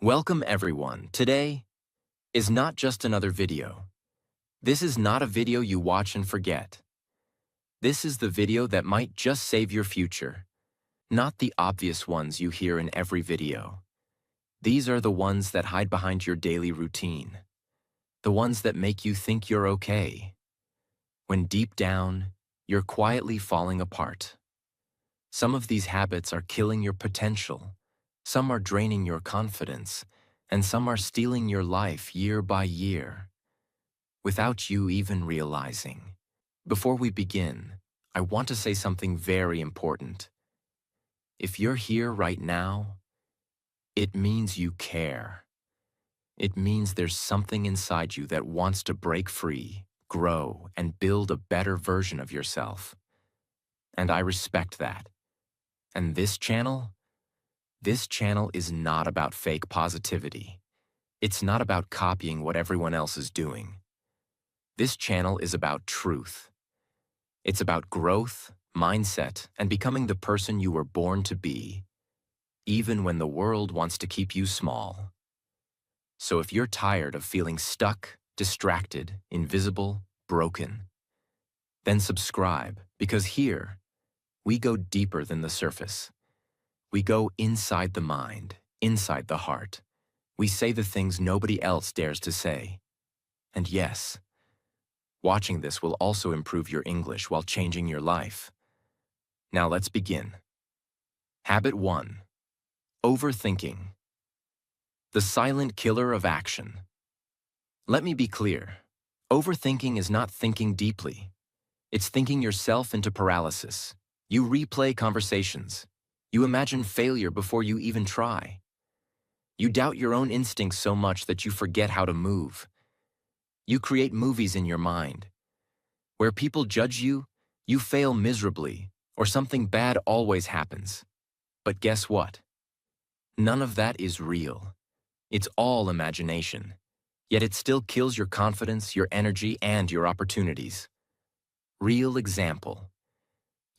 Welcome everyone. Today is not just another video. This is not a video you watch and forget. This is the video that might just save your future, not the obvious ones you hear in every video. These are the ones that hide behind your daily routine, the ones that make you think you're okay, when deep down, you're quietly falling apart. Some of these habits are killing your potential. Some are draining your confidence, and some are stealing your life year by year, without you even realizing. Before we begin, I want to say something very important. If you're here right now, it means you care. It means there's something inside you that wants to break free, grow, and build a better version of yourself. And I respect that. And this channel is not about fake positivity. It's not about copying what everyone else is doing. This channel is about truth. It's about growth, mindset, and becoming the person you were born to be, even when the world wants to keep you small. So if you're tired of feeling stuck, distracted, invisible, broken, then subscribe, because here, we go deeper than the surface. We go inside the mind, inside the heart. We say the things nobody else dares to say. And yes, watching this will also improve your English while changing your life. Now let's begin. Habit 1. Overthinking. The silent killer of action. Let me be clear. Overthinking is not thinking deeply. It's thinking yourself into paralysis. You replay conversations. You imagine failure before you even try. You doubt your own instincts so much that you forget how to move. You create movies in your mind. Where people judge you, you fail miserably, or something bad always happens. But guess what? None of that is real. It's all imagination. Yet it still kills your confidence, your energy, and your opportunities. Real example.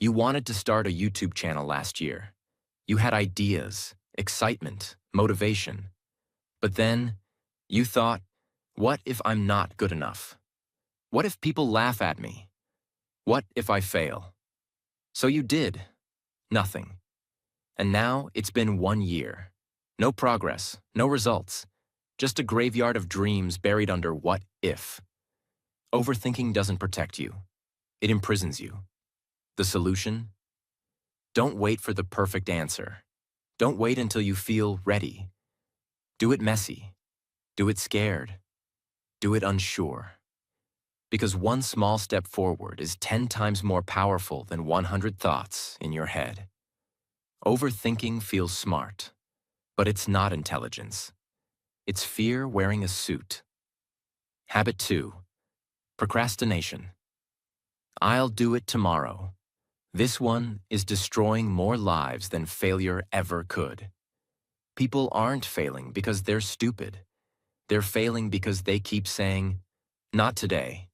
You wanted to start a YouTube channel last year. You had ideas, excitement, motivation. But then, you thought, what if I'm not good enough? What if people laugh at me? What if I fail? So you did. Nothing. And now it's been 1 year. No progress, no results. Just a graveyard of dreams buried under what if. Overthinking doesn't protect you. It imprisons you. The solution? Don't wait for the perfect answer. Don't wait until you feel ready. Do it messy. Do it scared. Do it unsure. Because one small step forward is 10 times more powerful than 100 thoughts in your head. Overthinking feels smart, but it's not intelligence. It's fear wearing a suit. Habit 2. Procrastination. I'll do it tomorrow. This one is destroying more lives than failure ever could. People aren't failing because they're stupid. They're failing because they keep saying, not today.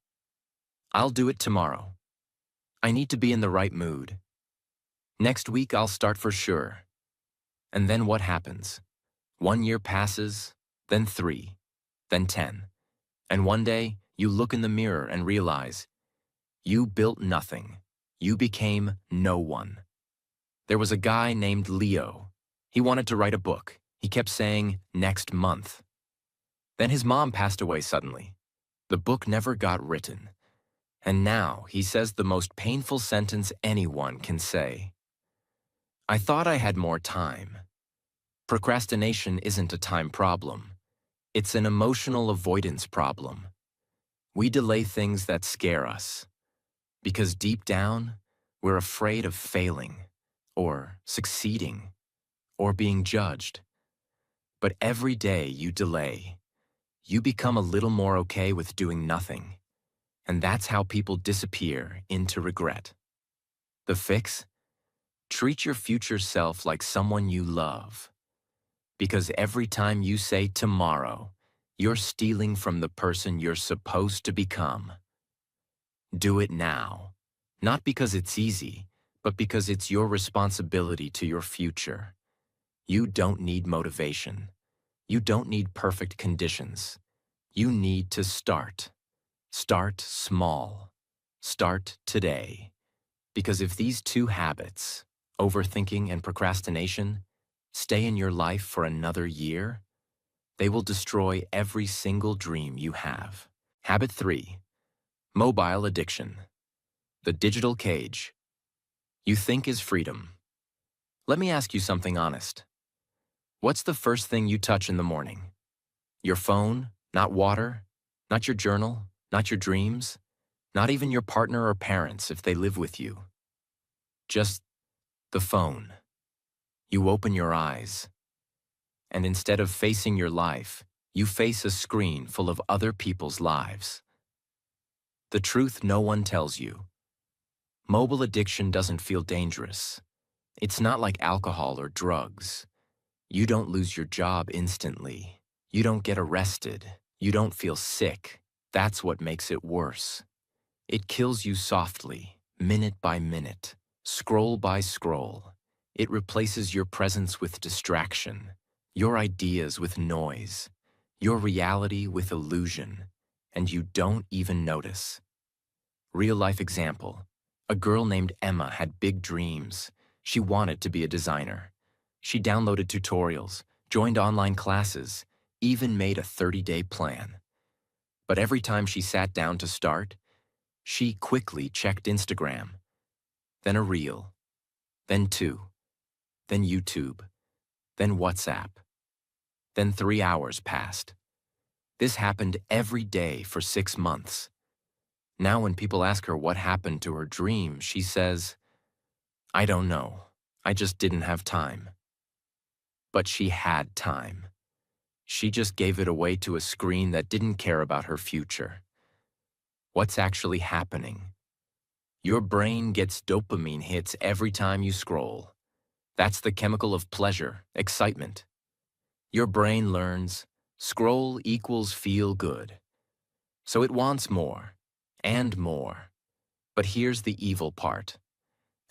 I'll do it tomorrow. I need to be in the right mood. Next week I'll start for sure. And then what happens? 1 year passes, then 3, then 10. And one day you look in the mirror and realize, you built nothing. You became no one. There was a guy named Leo. He wanted to write a book. He kept saying, next month. Then his mom passed away suddenly. The book never got written. And now he says the most painful sentence anyone can say. I thought I had more time. Procrastination isn't a time problem. It's an emotional avoidance problem. We delay things that scare us. Because deep down, we're afraid of failing, or succeeding, or being judged. But every day you delay, you become a little more okay with doing nothing. And that's how people disappear into regret. The fix? Treat your future self like someone you love. Because every time you say tomorrow, you're stealing from the person you're supposed to become. Do it now. Not because it's easy, but because it's your responsibility to your future. You don't need motivation. You don't need perfect conditions. You need to start. Start small. Start today. Because if these two habits, overthinking and procrastination, stay in your life for another year, they will destroy every single dream you have. Habit 3. Mobile addiction. The digital cage. You think is freedom. Let me ask you something honest. What's the first thing you touch in the morning? Your phone, not water, not your journal, not your dreams, not even your partner or parents if they live with you. Just the phone. You open your eyes, and instead of facing your life, you face a screen full of other people's lives. The truth no one tells you. Mobile addiction doesn't feel dangerous. It's not like alcohol or drugs. You don't lose your job instantly. You don't get arrested. You don't feel sick. That's what makes it worse. It kills you softly, minute by minute, scroll by scroll. It replaces your presence with distraction, your ideas with noise, your reality with illusion, and you don't even notice. Real-life example. A girl named Emma had big dreams. She wanted to be a designer. She downloaded tutorials, joined online classes, even made a 30-day plan. But every time she sat down to start, she quickly checked Instagram, then a reel, then 2, then YouTube, then WhatsApp. Then 3 hours passed. This happened every day for 6 months. Now when people ask her what happened to her dream, she says, "I don't know. I just didn't have time." But she had time. She just gave it away to a screen that didn't care about her future. What's actually happening? Your brain gets dopamine hits every time you scroll. That's the chemical of pleasure, excitement. Your brain learns, scroll equals feel good. So it wants more, and more. But here's the evil part.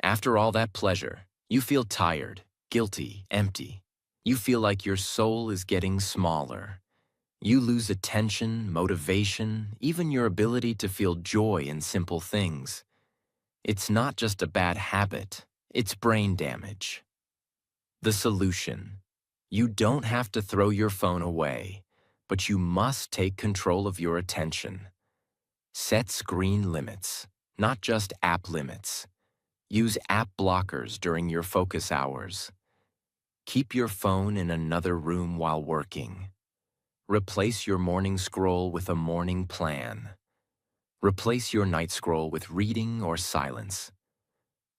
After all that pleasure, you feel tired, guilty, empty. You feel like your soul is getting smaller. You lose attention, motivation, even your ability to feel joy in simple things. It's not just a bad habit, it's brain damage. The solution. You don't have to throw your phone away, but you must take control of your attention. Set screen limits, not just app limits. Use app blockers during your focus hours. Keep your phone in another room while working. Replace your morning scroll with a morning plan. Replace your night scroll with reading or silence.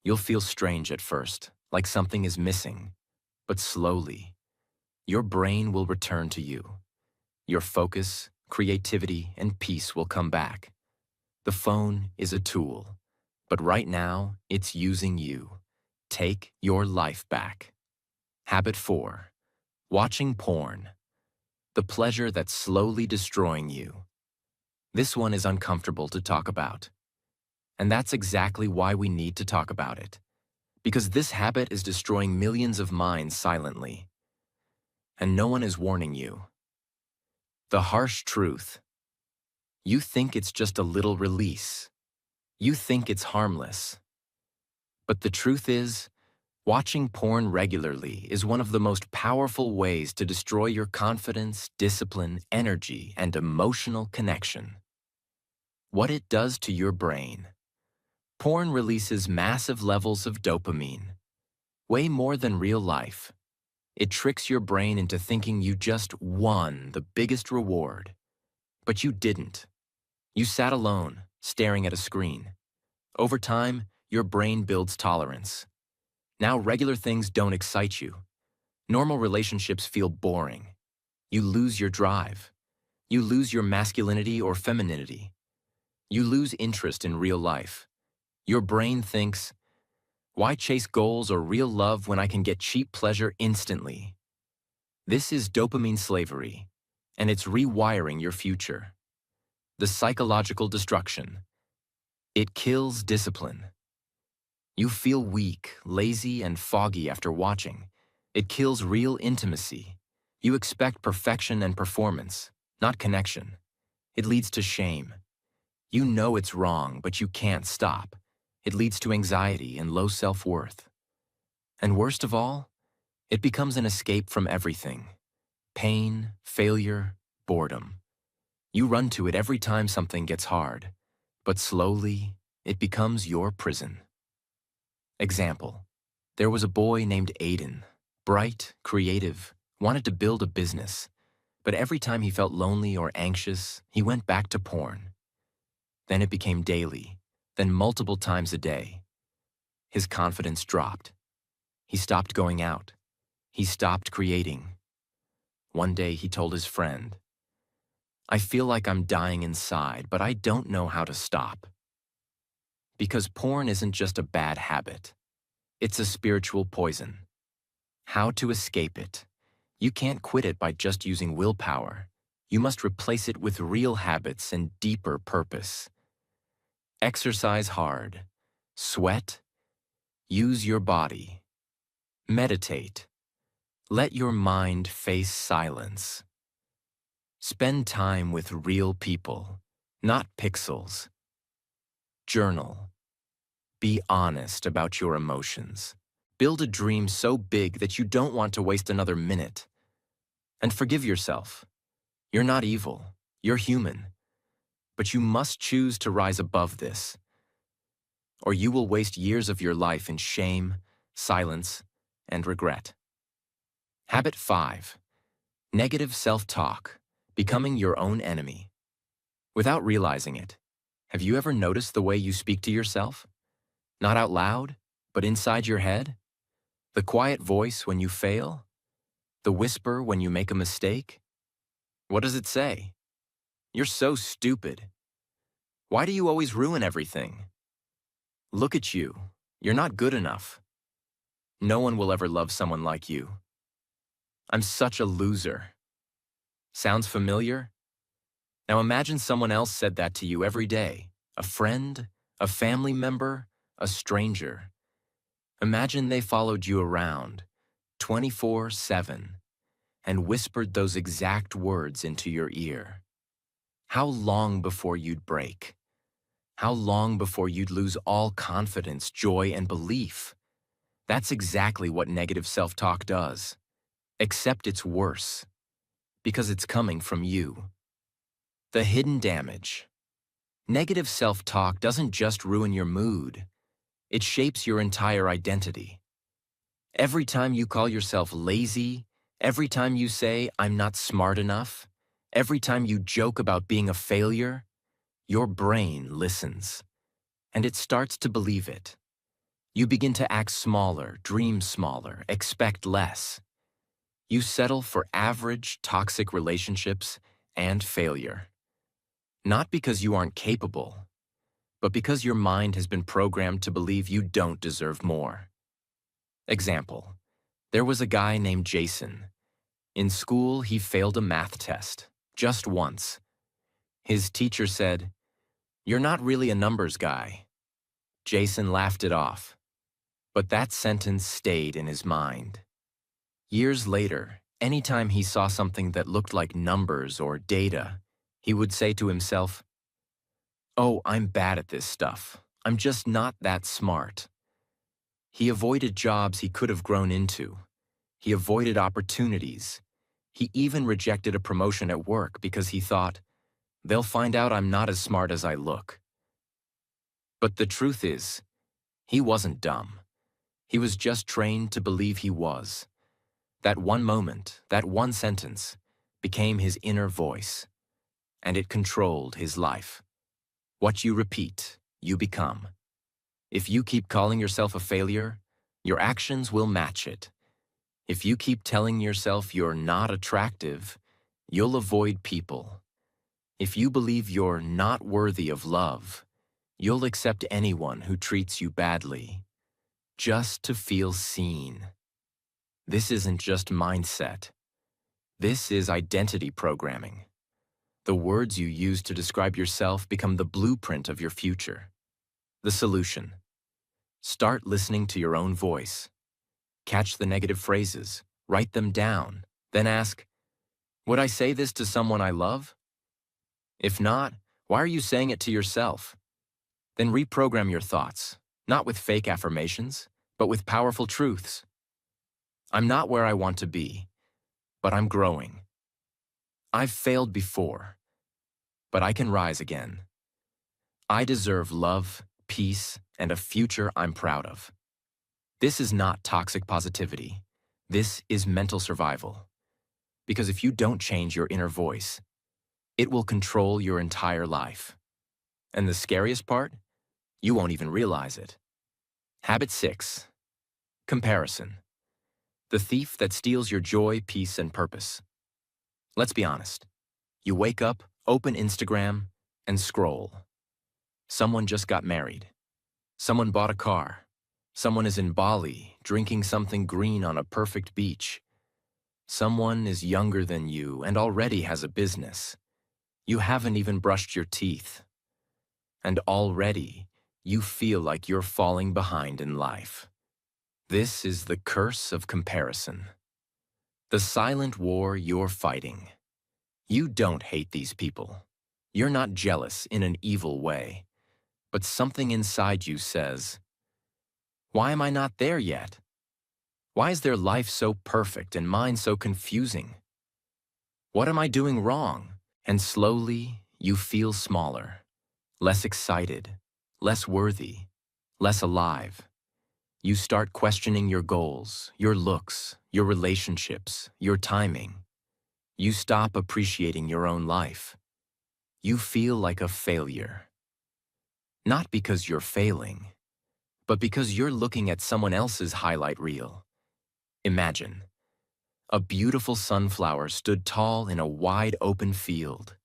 You'll feel strange at first, like something is missing. But slowly, your brain will return to you. Your focus, creativity, and peace will come back. The phone is a tool, but right now, it's using you. Take your life back. Habit 4. Watching porn. The pleasure that's slowly destroying you. This one is uncomfortable to talk about. And that's exactly why we need to talk about it. Because this habit is destroying millions of minds silently. And no one is warning you. The harsh truth. You think it's just a little release. You think it's harmless. But the truth is, watching porn regularly is one of the most powerful ways to destroy your confidence, discipline, energy, and emotional connection. What it does to your brain. Porn releases massive levels of dopamine, way more than real life. It tricks your brain into thinking you just won the biggest reward. But you didn't. You sat alone, staring at a screen. Over time, your brain builds tolerance. Now regular things don't excite you. Normal relationships feel boring. You lose your drive. You lose your masculinity or femininity. You lose interest in real life. Your brain thinks, why chase goals or real love when I can get cheap pleasure instantly? This is dopamine slavery, and it's rewiring your future. The psychological destruction. It kills discipline. You feel weak, lazy, and foggy after watching. It kills real intimacy. You expect perfection and performance, not connection. It leads to shame. You know it's wrong, but you can't stop. It leads to anxiety and low self-worth. And worst of all, it becomes an escape from everything. Pain, failure, boredom. You run to it every time something gets hard, but slowly, it becomes your prison. Example: there was a boy named Aiden, bright, creative, wanted to build a business, but every time he felt lonely or anxious, he went back to porn. Then it became daily, then multiple times a day. His confidence dropped. He stopped going out. He stopped creating. One day he told his friend, "I feel like I'm dying inside, but I don't know how to stop." Because porn isn't just a bad habit. It's a spiritual poison. How to escape it? You can't quit it by just using willpower. You must replace it with real habits and deeper purpose. Exercise hard. Sweat. Use your body. Meditate. Let your mind face silence. Spend time with real people, not pixels. Journal. Be honest about your emotions. Build a dream so big that you don't want to waste another minute. And forgive yourself. You're not evil. You're human. But you must choose to rise above this, or you will waste years of your life in shame, silence, and regret. Habit 5. Negative self-talk. Becoming your own enemy. Without realizing it, have you ever noticed the way you speak to yourself? Not out loud, but inside your head? The quiet voice when you fail? The whisper when you make a mistake? What does it say? "You're so stupid. Why do you always ruin everything? Look at you. You're not good enough. No one will ever love someone like you. I'm such a loser." Sounds familiar? Now imagine someone else said that to you every day. A friend, a family member, a stranger. Imagine they followed you around 24/7 and whispered those exact words into your ear. How long before you'd break? How long before you'd lose all confidence, joy, and belief? That's exactly what negative self-talk does. Except it's worse, because it's coming from you. The hidden damage. Negative self-talk doesn't just ruin your mood, it shapes your entire identity. Every time you call yourself lazy, every time you say, "I'm not smart enough," every time you joke about being a failure, your brain listens, and it starts to believe it. You begin to act smaller, dream smaller, expect less. You settle for average, toxic relationships and failure. Not because you aren't capable, but because your mind has been programmed to believe you don't deserve more. Example: there was a guy named Jason. In school, he failed a math test, just once. His teacher said, "You're not really a numbers guy." Jason laughed it off, but that sentence stayed in his mind. Years later, anytime he saw something that looked like numbers or data, he would say to himself, "Oh, I'm bad at this stuff. I'm just not that smart." He avoided jobs he could have grown into. He avoided opportunities. He even rejected a promotion at work because he thought, "They'll find out I'm not as smart as I look." But the truth is, he wasn't dumb. He was just trained to believe he was. That one moment, that one sentence, became his inner voice, and it controlled his life. What you repeat, you become. If you keep calling yourself a failure, your actions will match it. If you keep telling yourself you're not attractive, you'll avoid people. If you believe you're not worthy of love, you'll accept anyone who treats you badly, just to feel seen. This isn't just mindset. This is identity programming. The words you use to describe yourself become the blueprint of your future. The solution: start listening to your own voice. Catch the negative phrases, write them down, then ask, Would I say this to someone I love? If not, why are you saying it to yourself? Then reprogram your thoughts, not with fake affirmations, but with powerful truths. I'm not where I want to be, but I'm growing. I've failed before, but I can rise again. I deserve love, peace, and a future I'm proud of. This is not toxic positivity. This is mental survival. Because if you don't change your inner voice, it will control your entire life. And the scariest part? You won't even realize it. Habit 6. Comparison. The thief that steals your joy, peace, and purpose. Let's be honest. You wake up, open Instagram, and scroll. Someone just got married. Someone bought a car. Someone is in Bali, drinking something green on a perfect beach. Someone is younger than you and already has a business. You haven't even brushed your teeth. And already, you feel like you're falling behind in life. This is the curse of comparison. The silent war you're fighting. You don't hate these people. You're not jealous in an evil way. But something inside you says, why am I not there yet? Why is their life so perfect and mine so confusing? What am I doing wrong? And slowly, you feel smaller, less excited, less worthy, less alive. You start questioning your goals, your looks, your relationships, your timing. You stop appreciating your own life. You feel like a failure. Not because you're failing, but because you're looking at someone else's highlight reel. Imagine. A beautiful sunflower stood tall in a wide open field.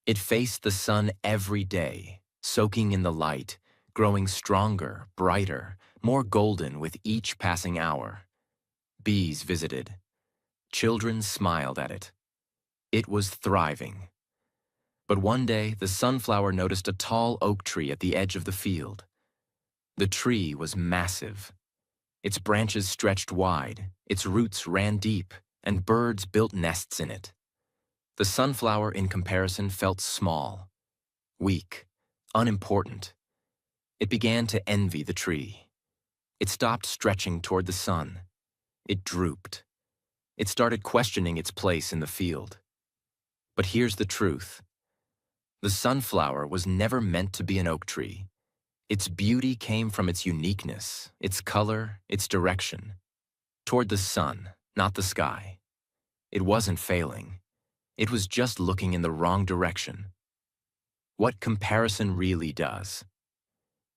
It faced the sun every day, soaking in the light, growing stronger, brighter, more golden with each passing hour. Bees visited. Children smiled at it. It was thriving. But one day, the sunflower noticed a tall oak tree at the edge of the field. The tree was massive. Its branches stretched wide, its roots ran deep, and birds built nests in it. The sunflower, in comparison, felt small, weak, unimportant. It began to envy the tree. It stopped stretching toward the sun. It drooped. It started questioning its place in the field. But here's the truth. The sunflower was never meant to be an oak tree. Its beauty came from its uniqueness, its color, its direction. Toward the sun, not the sky. It wasn't failing. It was just looking in the wrong direction. What comparison really does.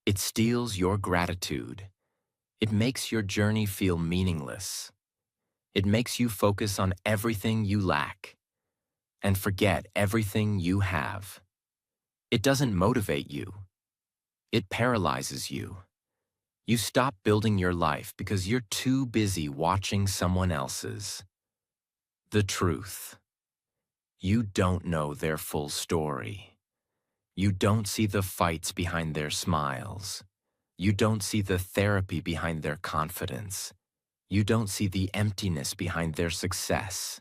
It steals your gratitude. It makes your journey feel meaningless. It makes you focus on everything you lack and forget everything you have. It doesn't motivate you. It paralyzes you. You stop building your life because you're too busy watching someone else's. The truth. You don't know their full story. You don't see the fights behind their smiles. You don't see the therapy behind their confidence. You don't see the emptiness behind their success.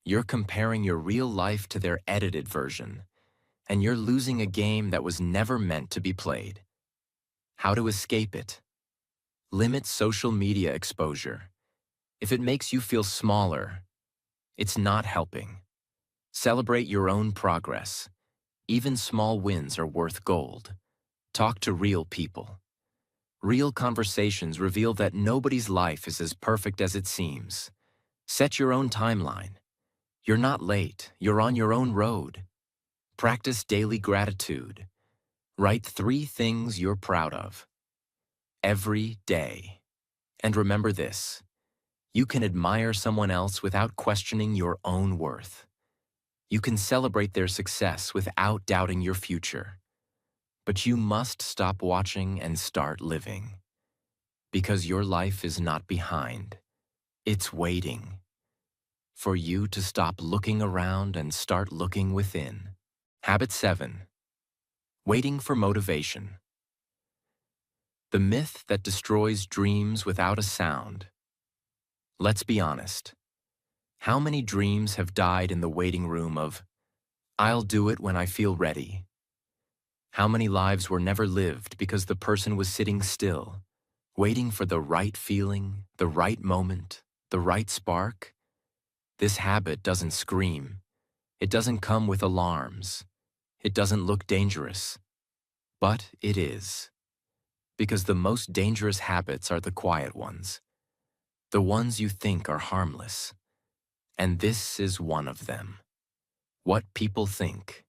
You're comparing your real life to their edited version, and you're losing a game that was never meant to be played. How to escape it? Limit social media exposure. If it makes you feel smaller, it's not helping. Celebrate your own progress. Even small wins are worth gold. Talk to real people. Real conversations reveal that nobody's life is as perfect as it seems. Set your own timeline. You're not late. You're on your own road. Practice daily gratitude. Write 3 things you're proud of. Every day. And remember this. You can admire someone else without questioning your own worth. You can celebrate their success without doubting your future. But you must stop watching and start living. Because your life is not behind. It's waiting. For you to stop looking around and start looking within. Habit 7. Waiting for motivation. The myth that destroys dreams without a sound. Let's be honest. How many dreams have died in the waiting room of, "I'll do it when I feel ready"? How many lives were never lived because the person was sitting still, waiting for the right feeling, the right moment, the right spark? This habit doesn't scream. It doesn't come with alarms. It doesn't look dangerous. But it is. Because the most dangerous habits are the quiet ones, the ones you think are harmless. And this is one of them. What people think.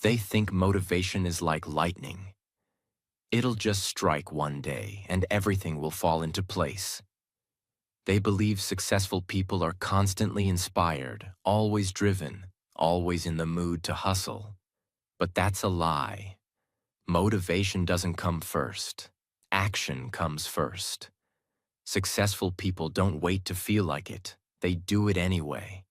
They think motivation is like lightning. It'll just strike one day and everything will fall into place. They believe successful people are constantly inspired, always driven, always in the mood to hustle. But that's a lie. Motivation doesn't come first. Action comes first. Successful people don't wait to feel like it. They do it anyway.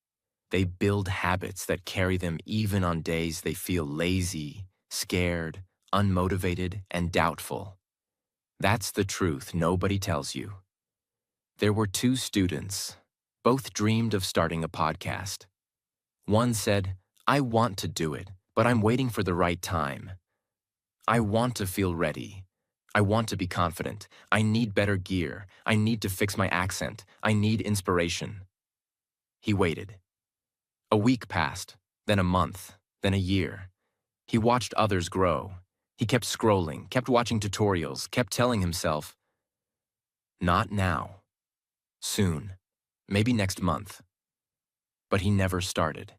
They build habits that carry them even on days they feel lazy, scared, unmotivated, and doubtful. That's the truth nobody tells you. There were two students. Both dreamed of starting a podcast. One said, "I want to do it, but I'm waiting for the right time. I want to feel ready. I want to be confident. I need better gear. I need to fix my accent. I need inspiration." He waited. A week passed, then a month, then a year. He watched others grow. He kept scrolling, kept watching tutorials, kept telling himself, "Not now. Soon. Maybe next month." But he never started,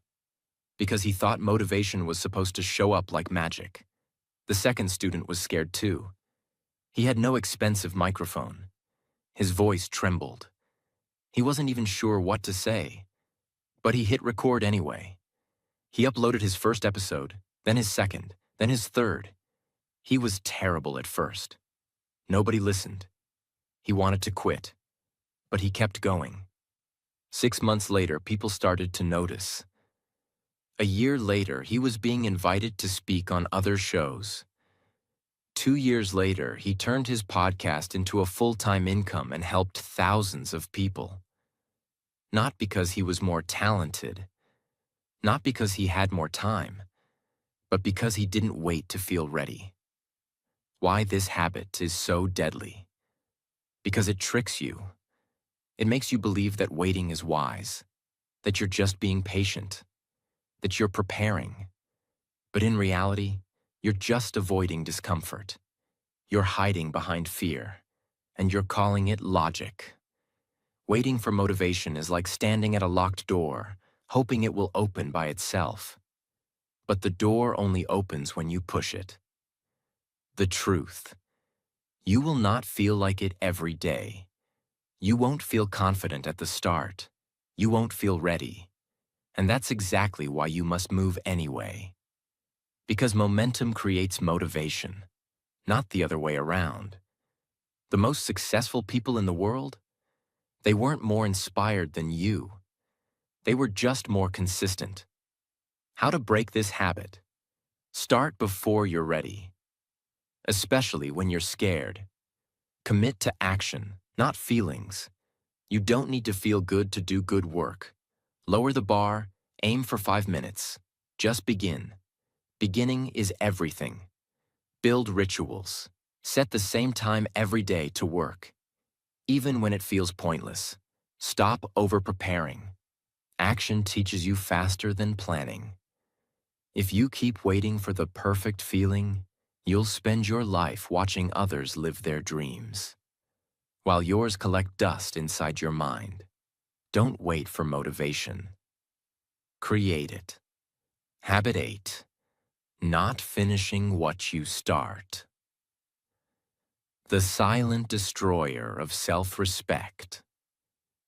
because he thought motivation was supposed to show up like magic. The second student was scared too. He had no expensive microphone. His voice trembled. He wasn't even sure what to say. But he hit record anyway. He uploaded his first episode, then his second, then his third. He was terrible at first. Nobody listened. He wanted to quit. But he kept going. 6 months later, people started to notice. A year later, he was being invited to speak on other shows. 2 years later, he turned his podcast into a full-time income and helped thousands of people. Not because he was more talented, not because he had more time, but because he didn't wait to feel ready. Why this habit is so deadly? Because it tricks you. It makes you believe that waiting is wise, that you're just being patient, that you're preparing. But in reality, you're just avoiding discomfort. You're hiding behind fear, and you're calling it logic. Waiting for motivation is like standing at a locked door, hoping it will open by itself. But the door only opens when you push it. The truth. You will not feel like it every day. You won't feel confident at the start. You won't feel ready. And that's exactly why you must move anyway. Because momentum creates motivation, not the other way around. The most successful people in the world, they weren't more inspired than you. They were just more consistent. How to break this habit? Start before you're ready. Especially when you're scared. Commit to action, not feelings. You don't need to feel good to do good work. Lower the bar, aim for 5 minutes. Just begin. Beginning is everything. Build rituals. Set the same time every day to work. Even when it feels pointless. Stop over-preparing. Action teaches you faster than planning. If you keep waiting for the perfect feeling, you'll spend your life watching others live their dreams, while yours collect dust inside your mind. Don't wait for motivation. Create it. Habit 8. Not finishing what you start. The silent destroyer of self-respect.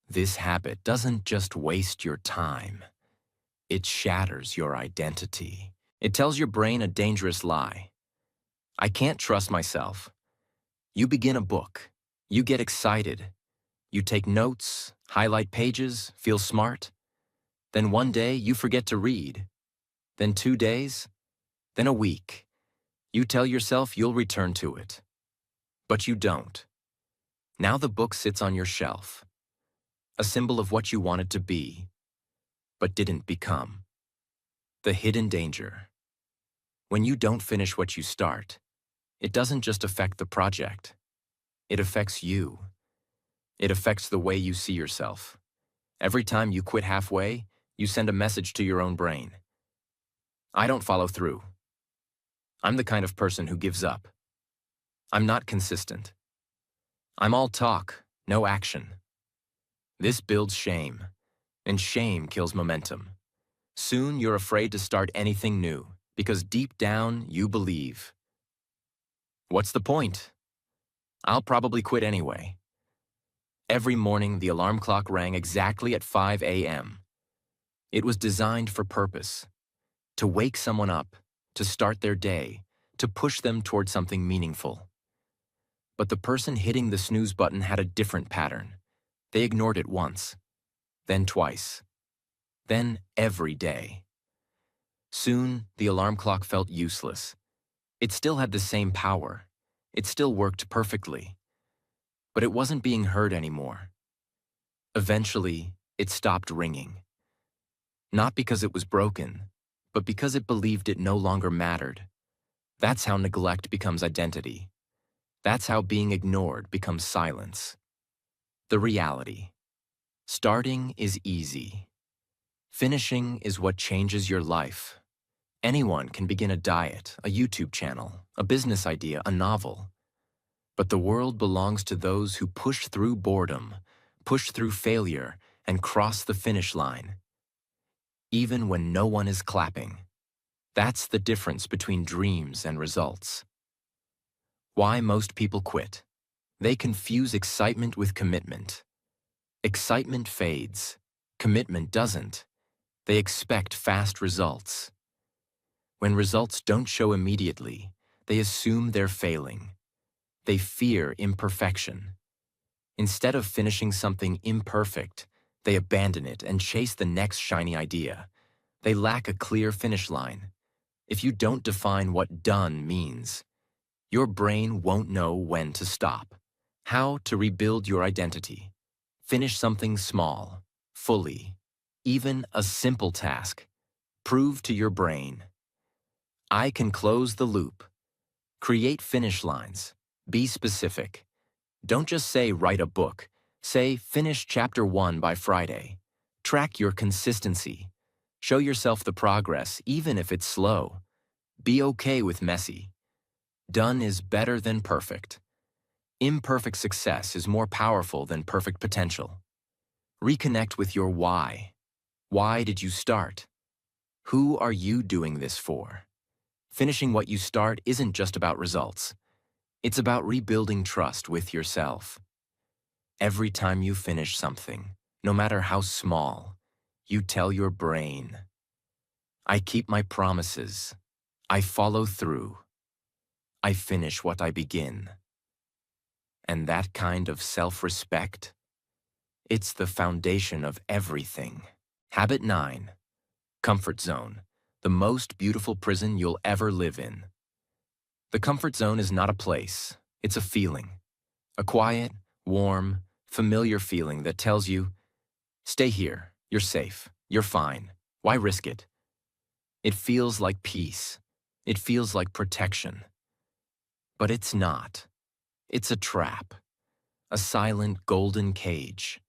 This habit doesn't just waste your time. It shatters your identity. It tells your brain a dangerous lie. I can't trust myself. You begin a book. You get excited. You take notes, highlight pages, feel smart. Then one day you forget to read. Then 2 days. Then a week. You tell yourself you'll return to it. But you don't. Now the book sits on your shelf. a symbol of what you wanted to be, but didn't become. The hidden danger. When you don't finish what you start, it doesn't just affect the project. It affects you. It affects the way you see yourself. Every time you quit halfway, you send a message to your own brain. I don't follow through. I'm the kind of person who gives up. I'm not consistent. I'm all talk, no action. This builds shame, and shame kills momentum. Soon you're afraid to start anything new, because deep down you believe. What's the point? I'll probably quit anyway. Every morning the alarm clock rang exactly at 5 a.m. It was designed for purpose, to wake someone up, to start their day, to push them toward something meaningful. But the person hitting the snooze button had a different pattern. They ignored it once, then twice, then every day. Soon, the alarm clock felt useless. It still had the same power. It still worked perfectly. But it wasn't being heard anymore. Eventually, it stopped ringing. Not because it was broken, but because it believed it no longer mattered. That's how neglect becomes identity. That's how being ignored becomes silence. The reality. Starting is easy. Finishing is what changes your life. Anyone can begin a diet, a YouTube channel, a business idea, a novel. But the world belongs to those who push through boredom, push through failure, and cross the finish line. Even when no one is clapping. That's the difference between dreams and results. Why most people quit. They confuse excitement with commitment. Excitement fades. Commitment doesn't. They expect fast results. When results don't show immediately, they assume they're failing. They fear imperfection. Instead of finishing something imperfect, they abandon it and chase the next shiny idea. They lack a clear finish line. If you don't define what done means, your brain won't know when to stop. How to rebuild your identity. Finish something small, fully, even a simple task. Prove to your brain. I can close the loop. Create finish lines. Be specific. Don't just say write a book. Say finish chapter 1 by Friday. Track your consistency. Show yourself the progress, even if it's slow. Be okay with messy. Done is better than perfect. Imperfect success is more powerful than perfect potential. Reconnect with your why. Why did you start? Who are you doing this for? Finishing what you start isn't just about results. It's about rebuilding trust with yourself. Every time you finish something, no matter how small, you tell your brain, I keep my promises. I follow through. I finish what I begin. And that kind of self-respect, it's the foundation of everything. Habit 9. Comfort zone. The most beautiful prison you'll ever live in. The comfort zone is not a place, it's a feeling. A quiet, warm, familiar feeling that tells you, stay here, you're safe, you're fine, why risk it? It feels like peace. It feels like protection. But it's not. It's a trap. A silent golden cage.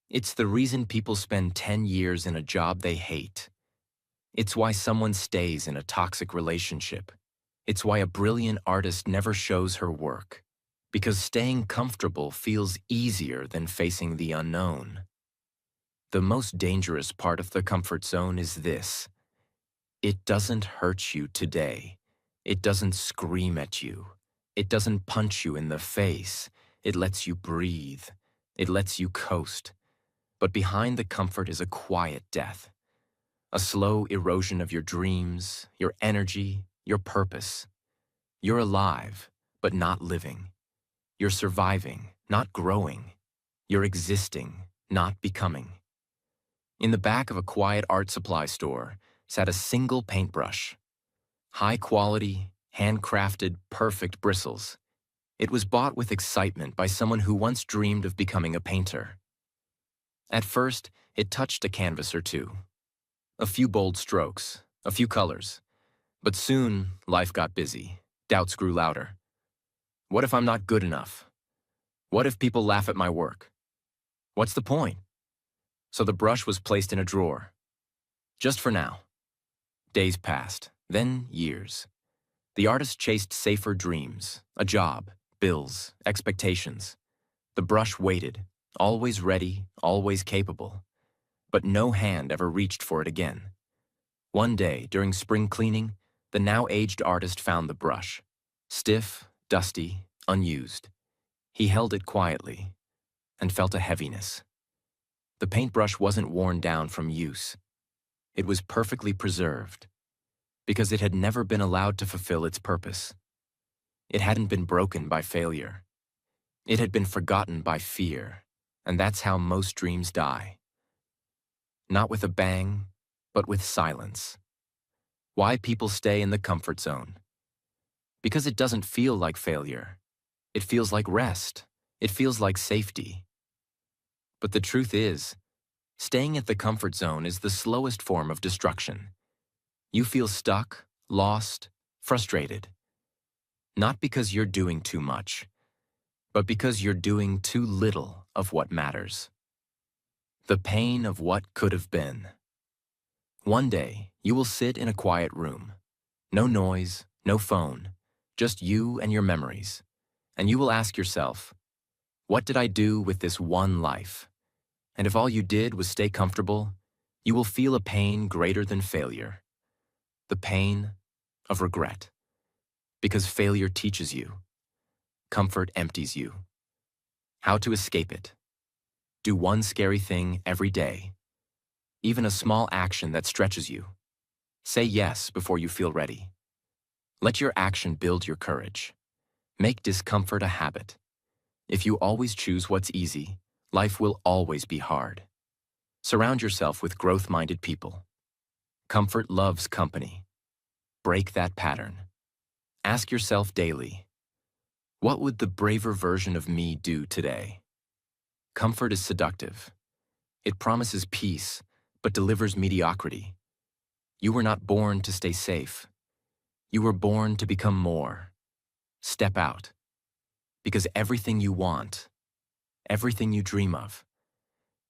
It's the reason people spend 10 years in a job they hate. It's why someone stays in a toxic relationship. It's why a brilliant artist never shows her work. Because staying comfortable feels easier than facing the unknown. The most dangerous part of the comfort zone is this. It doesn't hurt you today. It doesn't scream at you. It doesn't punch you in the face. It lets you breathe. It lets you coast. But behind the comfort is a quiet death. A slow erosion of your dreams, your energy, your purpose. You're alive, but not living. You're surviving, not growing. You're existing, not becoming. In the back of a quiet art supply store sat a single paintbrush. High quality, handcrafted, perfect bristles. It was bought with excitement by someone who once dreamed of becoming a painter. At first, it touched a canvas or two. A few bold strokes, a few colors. But soon, life got busy. Doubts grew louder. What if I'm not good enough? What if people laugh at my work? What's the point? So the brush was placed in a drawer. Just for now. Days passed, then years. The artist chased safer dreams, a job, bills, expectations. The brush waited, always ready, always capable. But no hand ever reached for it again. One day, during spring cleaning, the now aged artist found the brush. Stiff, dusty, unused. He held it quietly and felt a heaviness. The paintbrush wasn't worn down from use. It was perfectly preserved because it had never been allowed to fulfill its purpose. It hadn't been broken by failure. It had been forgotten by fear, and that's how most dreams die. Not with a bang, but with silence. Why people stay in the comfort zone? Because it doesn't feel like failure. It feels like rest. It feels like safety. But the truth is, staying at the comfort zone is the slowest form of destruction. You feel stuck, lost, frustrated. Not because you're doing too much, but because you're doing too little of what matters. The pain of what could have been. One day, you will sit in a quiet room. No noise, no phone, just you and your memories. And you will ask yourself, what did I do with this one life? And if all you did was stay comfortable, you will feel a pain greater than failure. The pain of regret. Because failure teaches you. Comfort empties you. How to escape it. Do one scary thing every day. Even a small action that stretches you. Say yes before you feel ready. Let your action build your courage. Make discomfort a habit. If you always choose what's easy, life will always be hard. Surround yourself with growth-minded people. Comfort loves company. Break that pattern. Ask yourself daily, what would the braver version of me do today? Comfort is seductive. It promises peace, but delivers mediocrity. You were not born to stay safe. You were born to become more. Step out. Because everything you want, everything you dream of,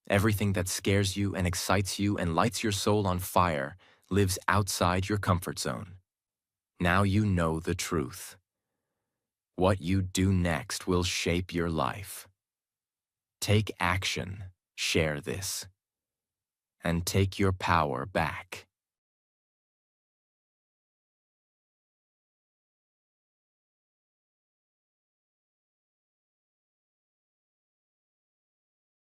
everything that scares you and excites you and lights your soul on fire lives outside your comfort zone. Now you know the truth. What you do next will shape your life. Take action, share this, and take your power back.